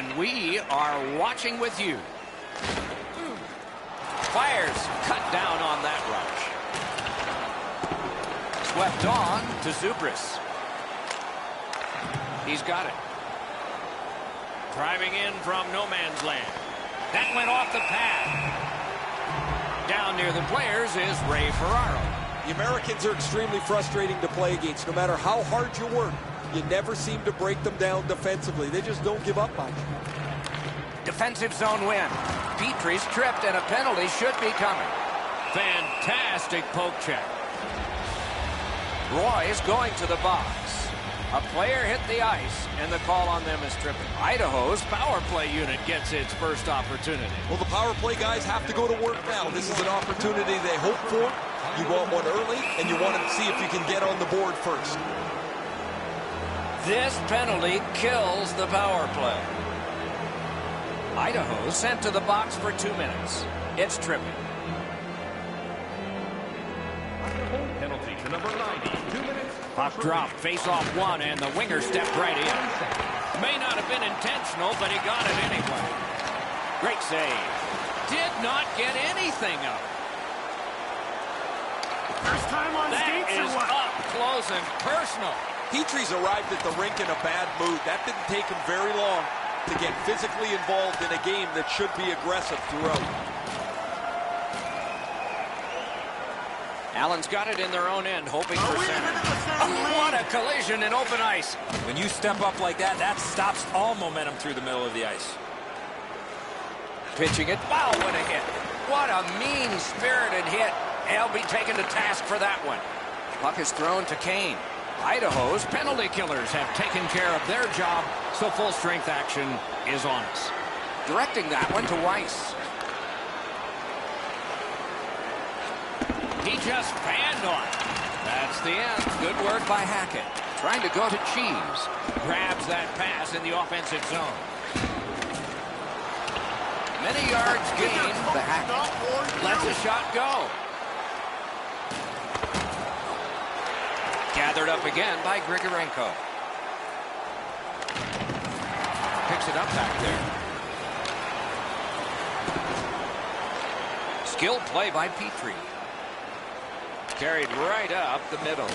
and we are watching with you. Fires cut down on that rush. Swept on to Zubris. He's got it. Driving in from no man's land. That went off the pad. Down near the players is Ray Ferraro. The Americans are extremely frustrating to play against. No matter how hard you work, you never seem to break them down defensively. They just don't give up much. Defensive zone win. Petrie's tripped and a penalty should be coming. Fantastic poke check. Roy's going to the box. A player hit the ice, and the call on them is tripping. Idaho's power play unit gets its first opportunity. Well, the power play guys have to go to work now. This is an opportunity they hope for. You want one early, and you want to see if you can get on the board first. This penalty kills the power play. Idaho sent to the box for 2 minutes. It's tripping. Penalty to number 90. 2 minutes. Puck drop, face-off one, and the winger stepped right in. May not have been intentional, but he got it anyway. Great save. Did not get anything up. First time on skates That or is what? up close and personal. Petrie's arrived at the rink in a bad mood. That didn't take him very long to get physically involved in a game that should be aggressive throughout. Allen's got it in their own end, hoping for center. What a collision in open ice. When you step up like that, that stops all momentum through the middle of the ice. Pitching it. Wow, what a hit. What a mean-spirited hit. He'll be taken to task for that one. Puck is thrown to Kane. Idaho's penalty killers have taken care of their job, so full-strength action is on us. Directing that one to Weiss. He just fanned on it. That's the end. Good work by Hackett. Trying to go to Cheese. Grabs that pass in the offensive zone. Many yards gained to Hackett. Lets a shot go. Gathered up again by Grigorenko. Picks it up back there. Skilled play by Petrie. Carried right up the middle.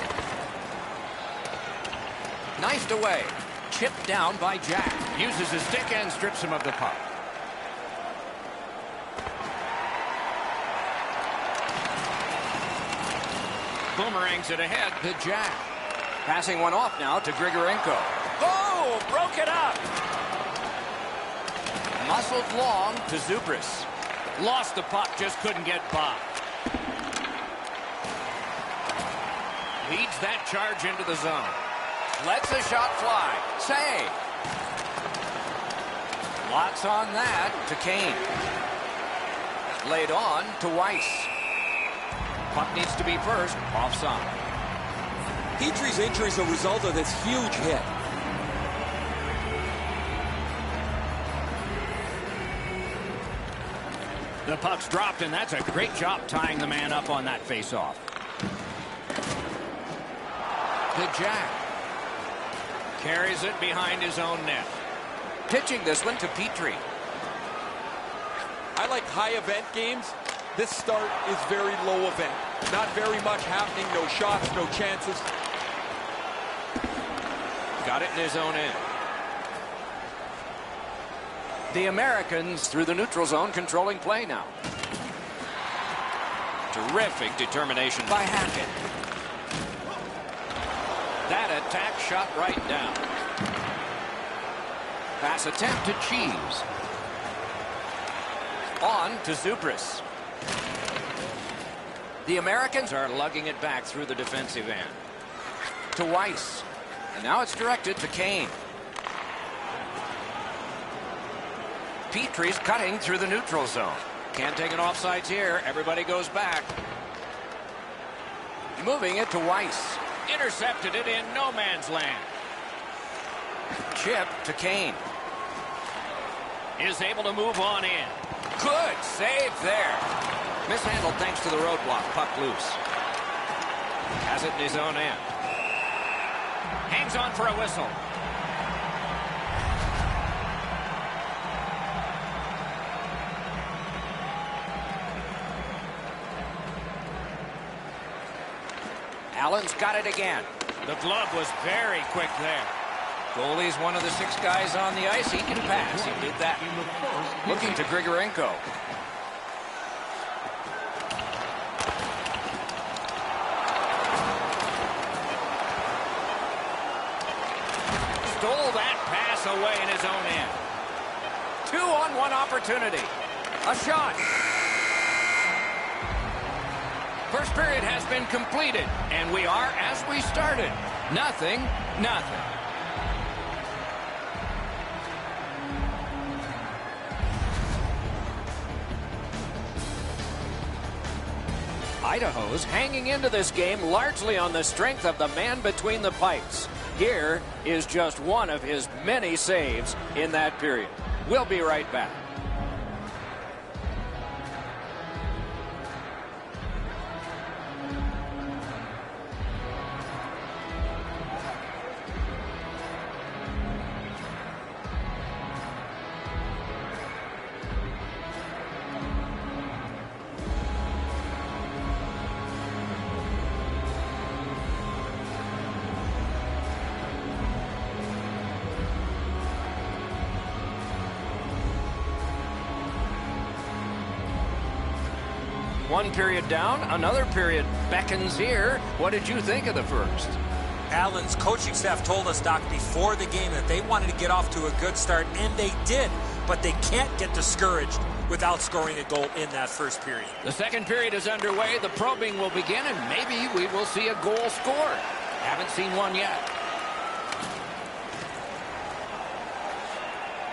Knifed away. Chipped down by Jack. Uses his stick and strips him of the puck. Boomerangs it ahead to Jack. Passing one off now to Grigorenko. Oh, broke it up. Muscled long to Zubris. Lost the puck, just couldn't get by. Leads that charge into the zone. Lets a shot fly. Save. Lots on that to Kane. Laid on to Weiss. Puck needs to be first. Offside. Petrie's injury is a result of this huge hit. The puck's dropped, and that's a great job tying the man up on that face-off. To Jack. Carries it behind his own net. Pitching this one to Petrie. I like high-event games. This start is very low event. Not very much happening. No shots, no chances. Got it in his own end. The Americans through the neutral zone controlling play now. Terrific determination by Hackett. That attack shot right down. Pass attempt to Cheese. On to Zubris. The Americans are lugging it back through the defensive end. To Weiss. And now it's directed to Kane. Petrie's cutting through the neutral zone. Can't take an offsides here. Everybody goes back. Moving it to Weiss. Intercepted it in no man's land. Chip to Kane. Is able to move on in. Good save there. Mishandled thanks to the roadblock. Puck loose. Has it in his own end. Hangs on for a whistle. Allen's got it again. The glove was very quick there. Goalie's one of the 6 guys on the ice. He can pass. He did that. Looking to Grigorenko. Stole that pass away in his own end. 2-on-1 opportunity. A shot. First period has been completed, and we are as we started. 0-0. Idaho's hanging into this game largely on the strength of the man between the pipes. Here is just one of his many saves in that period. We'll be right back. One period down, another period beckons here. What did you think of the first? Allen's coaching staff told us, Doc, before the game that they wanted to get off to a good start, and they did. But they can't get discouraged without scoring a goal in that first period. The second period is underway. The probing will begin, and maybe we will see a goal scored. Haven't seen one yet.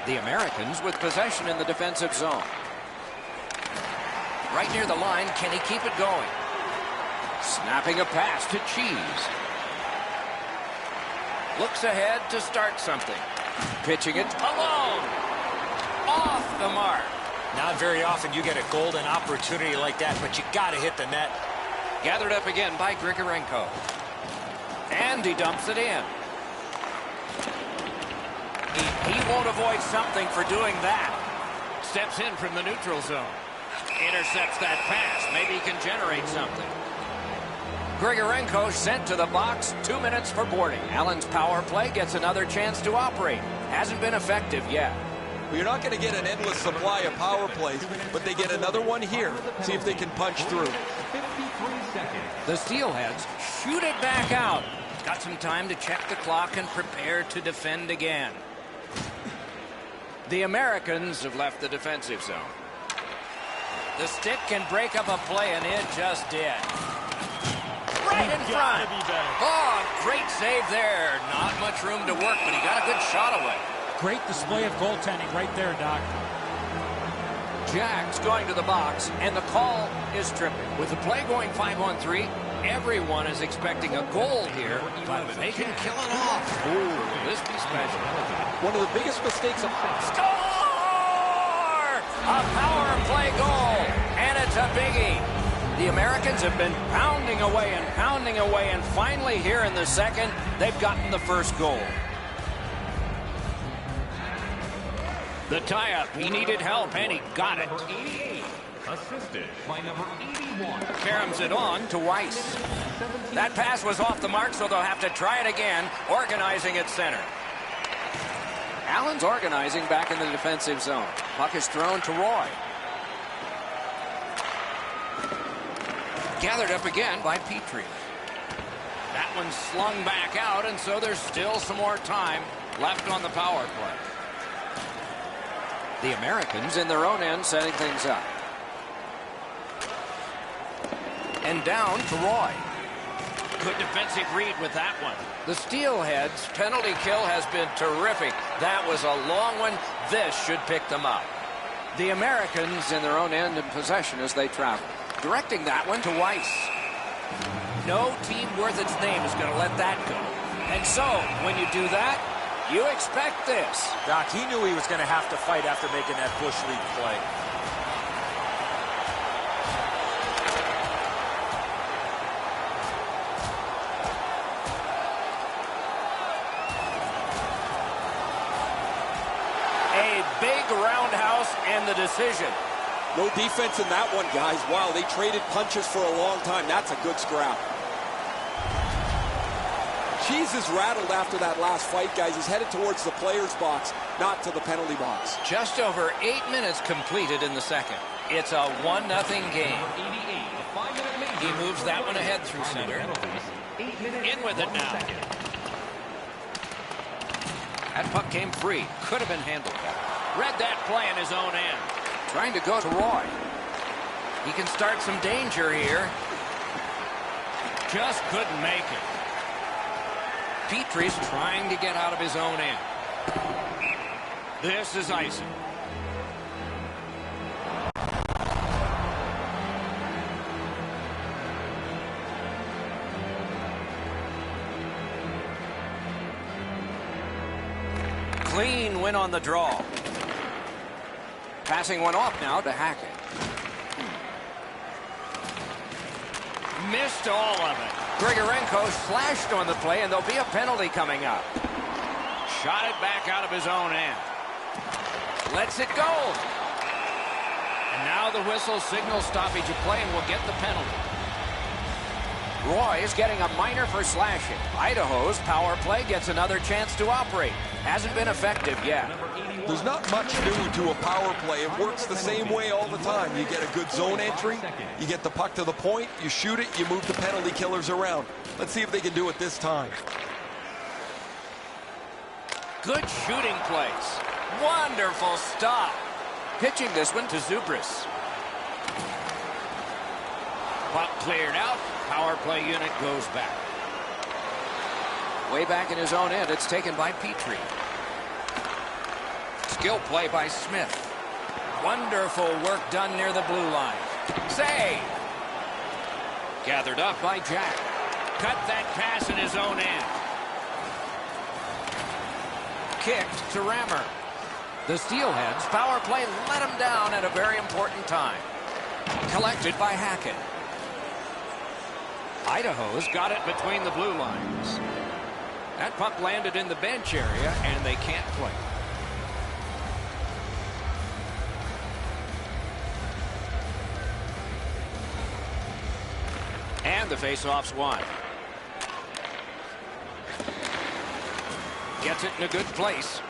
The Americans with possession in the defensive zone. Right near the line, can he keep it going? Snapping a pass to Cheese. Looks ahead to start something. Pitching it alone. Off the mark. Not very often you get a golden opportunity like that, but you got to hit the net. Gathered up again by Grigorenko. And he dumps it in. He won't avoid something for doing that. Steps in from the neutral zone. Intercepts that pass. Maybe he can generate something. Grigorenko sent to the box. 2 minutes for boarding. Allen's power play gets another chance to operate. Hasn't been effective yet. Well, you're not going to get an endless supply of power plays, but they get another one here. See if they can punch through. The Steelheads shoot it back out. Got some time to check the clock and prepare to defend again. The Americans have left the defensive zone. The stick can break up a play, and it just did. Right in front. Oh, great save there. Not much room to work, but he got a good shot away. Great display of goaltending right there, Doc. Jack's going to the box, and the call is tripping. With the play going 5-on-3, everyone is expecting a goal here, but they can kill it off. Ooh, this be special. One of the biggest mistakes of... Score! A power play goal, and it's a biggie. The Americans have been pounding away, and finally here in the second, they've gotten the first goal. The tie-up, he needed help, and he got it. Assisted by number 81. Caroms it on to Weiss. That pass was off the mark, so they'll have to try it again, organizing at center. Allen's organizing back in the defensive zone. Puck is thrown to Roy. Gathered up again by Petrie. That one's slung back out, and so there's still some more time left on the power play. The Americans in their own end setting things up. And down to Roy. Good defensive read with that one. The Steelheads' penalty kill has been terrific. That was a long one. This should pick them up. The Americans in their own end in possession as they travel. Directing that one to Weiss. No team worth its name is going to let that go. And so, when you do that, you expect this. Doc, he knew he was going to have to fight after making that Bush League play. Big roundhouse and the decision. No defense in that one, guys. Wow, they traded punches for a long time. That's a good scrap. Cheese is rattled after that last fight, guys. He's headed towards the player's box, not to the penalty box. Just over 8 minutes completed in the second. It's a 1-0 game. He moves that one ahead through center. In with it now. That puck came free. Could have been handled better. Read that play in his own end. Trying to go to Roy. He can start some danger here. Just couldn't make it. Petrie's trying to get out of his own end. This is icing. Clean win on the draw. Passing one off now to Hackett. Missed all of it. Grigorenko slashed on the play, and there'll be a penalty coming up. Shot it back out of his own end. Lets it go. And now the whistle signals stoppage of play, and will get the penalty. Roy is getting a minor for slashing. Idaho's power play gets another chance to operate. Hasn't been effective yet. There's not much new to a power play. It works the same way all the time. You get a good zone entry, you get the puck to the point, you shoot it, you move the penalty killers around. Let's see if they can do it this time. Good shooting place. Wonderful stop. Pitching this one to Zubris. Puck cleared out. Power play unit goes back. Way back in his own end, it's taken by Petrie. Skill play by Smith. Wonderful work done near the blue line. Save! Gathered up by Jack. Cut that pass in his own end. Kicked to Rammer. The Steelheads power play let him down at a very important time. Collected by Hackett. Idaho's got it between the blue lines. That puck landed in the bench area, and they can't play. And the faceoff's won. Gets it in a good place.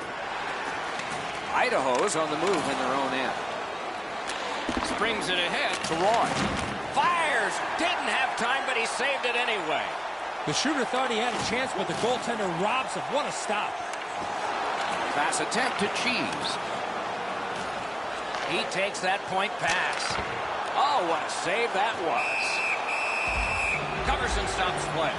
Idaho's on the move in their own end. Springs it ahead to Roy. Fires! Didn't have time, but he saved it anyway. The shooter thought he had a chance, but the goaltender robs him. What a stop. Pass attempt to Cheese. He takes that point pass. Oh, what a save that was. Covers and stops play.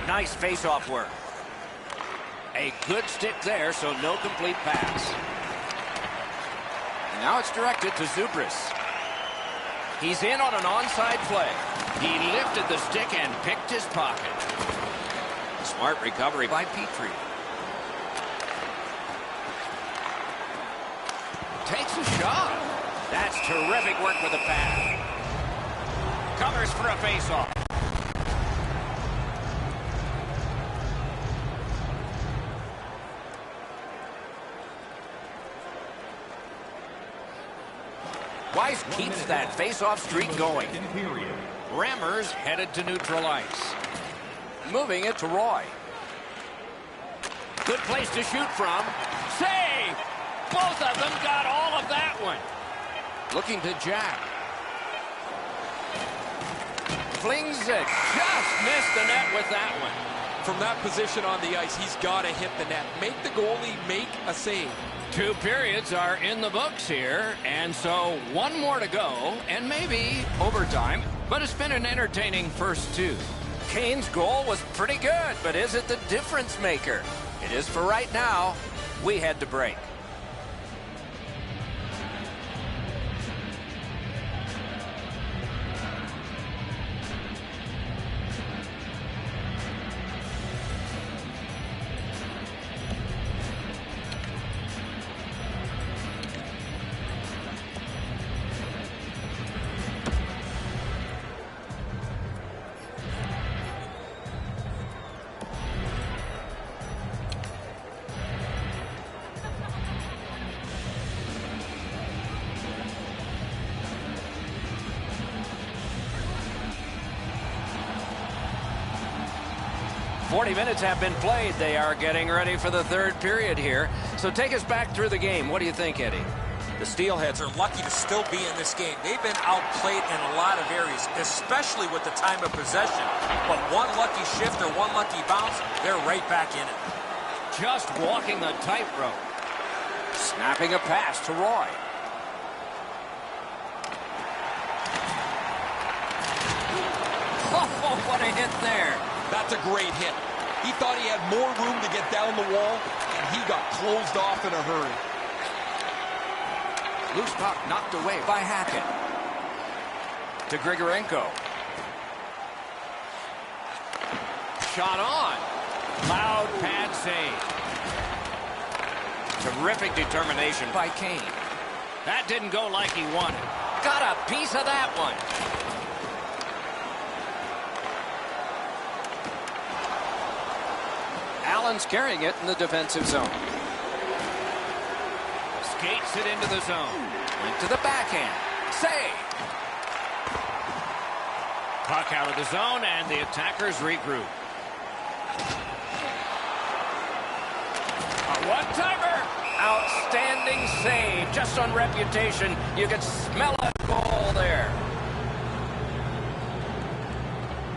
Nice face-off work. A good stick there, so no complete pass. Now it's directed to Zubris. He's in on an onside play. He lifted the stick and picked his pocket. Smart recovery by Petrie. Takes a shot. That's terrific work with the pad. Covers for a face-off. Weiss keeps that face-off streak going. Rammer's headed to neutral ice. Moving it to Roy. Good place to shoot from. Save! Both of them got all of that one. Looking to Jack. Flings it. Just missed the net with that one. From that position on the ice, he's got to hit the net. Make the goalie make a save. 2 periods are in the books here, and so 1 more to go, and maybe overtime, but it's been an entertaining first 2. Kane's goal was pretty good, but is it the difference maker? It is for right now. We head to break. 40 minutes have been played. They are getting ready for the third period here. So take us back through the game. What do you think, Eddie? The Steelheads are lucky to still be in this game. They've been outplayed in a lot of areas, especially with the time of possession. But one lucky shift or one lucky bounce, they're right back in it. Just walking the tightrope. Snapping a pass to Roy. Oh, what a hit there. That's a great hit. He thought he had more room to get down the wall, and he got closed off in a hurry. Loose puck knocked away by Hackett. To Grigorenko. Shot on. Loud pad save. Terrific determination by Kane. That didn't go like he wanted. Got a piece of that one. Allen's carrying it in the defensive zone. Skates it into the zone. Went to the backhand. Save. Puck out of the zone, and the attackers regroup. A one-timer. Outstanding save. Just on reputation, you could smell a goal there.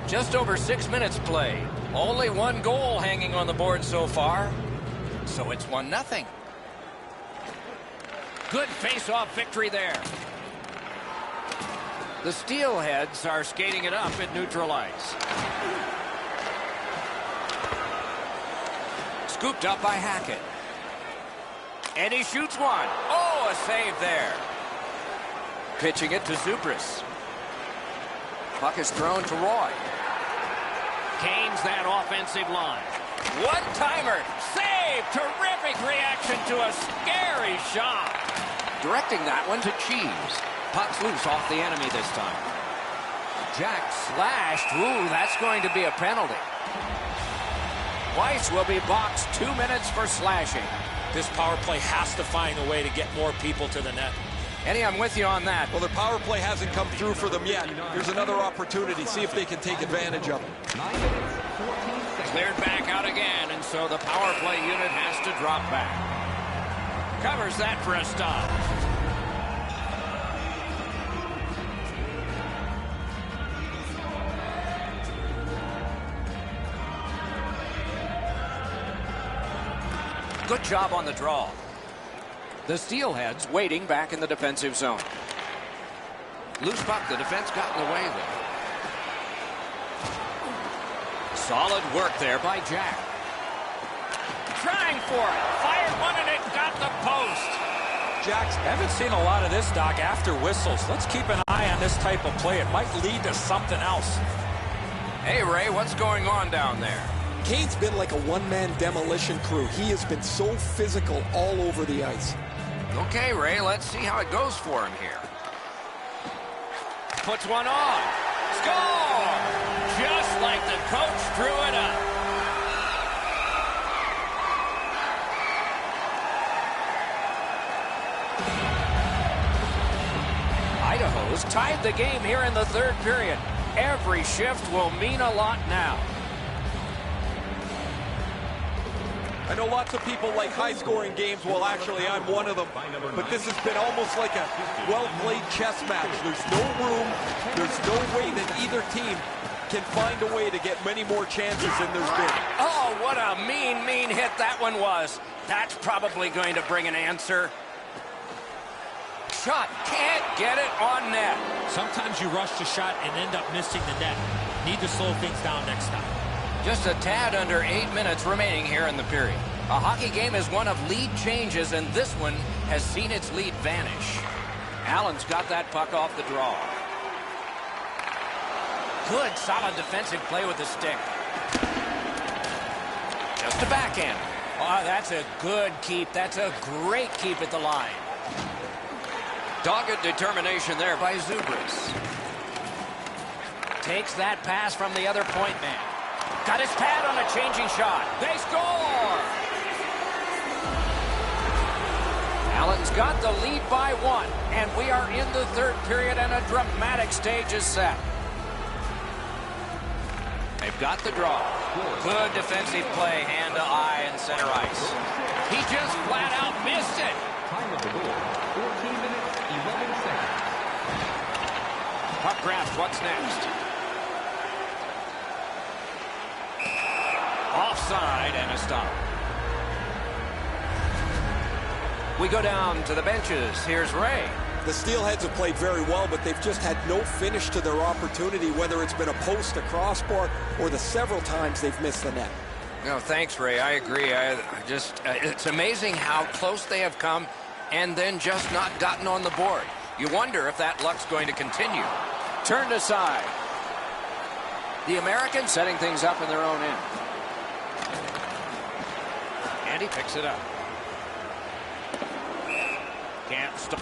Just over 6 minutes played. Only one goal hanging on the board so far. So it's 1-0. Good face-off victory there. The Steelheads are skating it up at neutral ice. Scooped up by Hackett. And he shoots one. Oh, a save there. Pitching it to Zubris. Puck is thrown to Roy. Gains that offensive line. One-timer. Save. Terrific reaction to a scary shot. Directing that one to Cheese. Puck's loose off the enemy this time. Jack slashed. Ooh, that's going to be a penalty. Weiss will be boxed 2 minutes for slashing. This power play has to find a way to get more people to the net. Eddie, I'm with you on that. Well, their power play hasn't come through for them yet. Here's another opportunity. See if they can take advantage of it. Cleared back out again, and so the power play unit has to drop back. Covers that for a stop. Good job on the draw. The Steelheads waiting back in the defensive zone. Loose puck, the defense got in the way there. Solid work there by Jack. Trying for it. Fired one and it got the post. Jack's haven't seen a lot of this, Doc, after whistles. Let's keep an eye on this type of play. It might lead to something else. Hey, Ray, what's going on down there? Kane's been like a one-man demolition crew. He has been so physical all over the ice. Okay, Ray, let's see how it goes for him here. Puts one on. Score! Just like the coach drew it up. Idaho's tied the game here in the third period. Every shift will mean a lot now. I know lots of people like high-scoring games. Well, actually, I'm one of them. But this has been almost like a well-played chess match. There's no room. There's no way that either team can find a way to get many more chances than there's been. Oh, what a mean, mean hit that one was. That's probably going to bring an answer. Shot. Can't get it on net. Sometimes you rush the shot and end up missing the net. Need to slow things down next time. Just a tad under 8 minutes remaining here in the period. A hockey game is one of lead changes, and this one has seen its lead vanish. Allen's got that puck off the draw. Good, solid defensive play with the stick. Just a backhand. Oh, that's a good keep. That's a great keep at the line. Dogged determination there by Zubris. Takes that pass from the other point man. Got his pad on a changing shot. They score! Allen's got the lead by 1, and we are in the third period, and a dramatic stage is set. They've got the draw. Good defensive play, hand to eye and center ice. He just flat out missed it. Time of the goal, 14 minutes, 11 seconds. Puck grabbed. What's next? Offside and a stop. We go down to the benches. Here's Ray. The Steelheads have played very well, but they've just had no finish to their opportunity, whether it's been a post, a crossbar, or the several times they've missed the net. No, thanks, Ray. I agree. It's amazing how close they have come and then just not gotten on the board. You wonder if that luck's going to continue. Turned aside. The Americans setting things up in their own end. And he picks it up. Can't stop.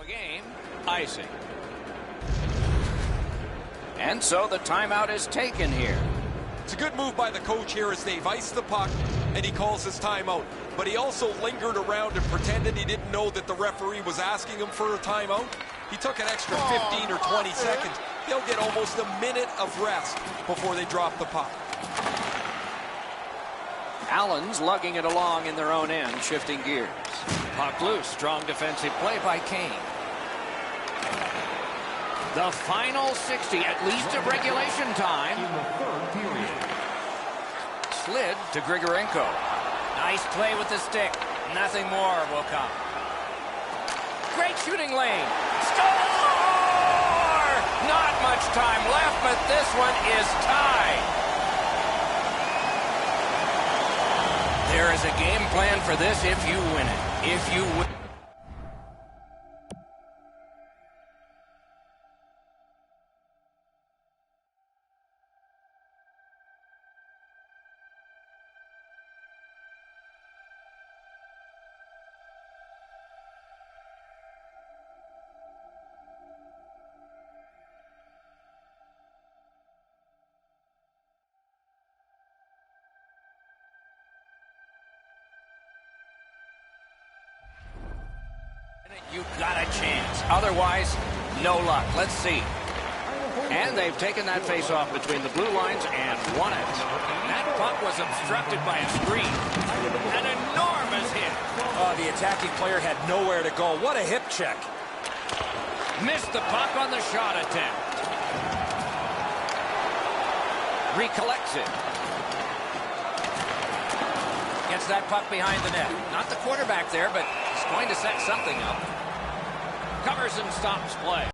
Game icing. And so the timeout is taken here. It's a good move by the coach here as they've iced the puck and he calls his timeout. But he also lingered around and pretended he didn't know that the referee was asking him for a timeout. He took an extra 15 or 20 seconds. They'll get almost a minute of rest before they drop the puck. Allen's lugging it along in their own end, shifting gears. Puck loose. Strong defensive play by Kane. The final 60, at least of regulation time. In the third period. Slid to Grigorenko. Nice play with the stick. Nothing more will come. Great shooting lane. Score! Not much time left, but this one is tied. There is a game plan for this if you win it. If you win. You've got a chance. Otherwise, no luck. Let's see. And they've taken that face-off between the blue lines and won it. That puck was obstructed by a screen. An enormous hit. Oh, the attacking player had nowhere to go. What a hip check. Missed the puck on the shot attempt. Recollects it. Gets that puck behind the net. Not the quarterback there, but he's going to set something up. Covers and stops play.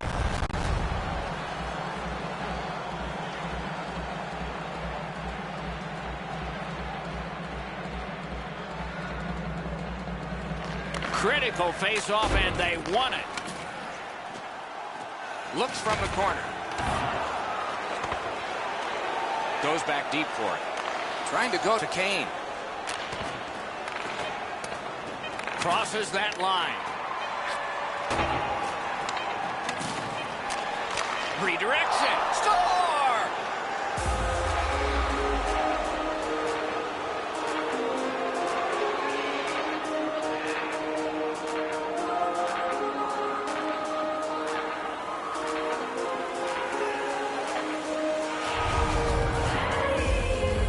Critical face-off, and they won it. Looks from the corner. Goes back deep for it. Trying to go to Kane. Crosses that line. Redirects it. Score!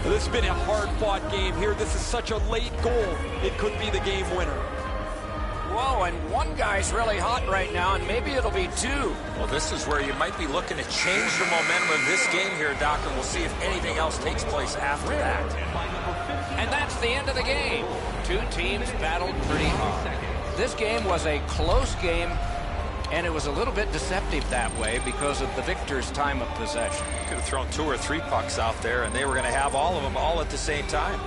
This has been a hard-fought game here. This is such a late goal. It could be the game winner. Whoa, and one guy's really hot right now, and maybe it'll be two. Well, this is where you might be looking to change the momentum of this game here, Doc, and we'll see if anything else takes place after that. And that's the end of the game. Two teams battled pretty hard. This game was a close game, and it was a little bit deceptive that way because of the victor's time of possession. Could have thrown 2 or 3 pucks out there, and they were going to have all of them all at the same time.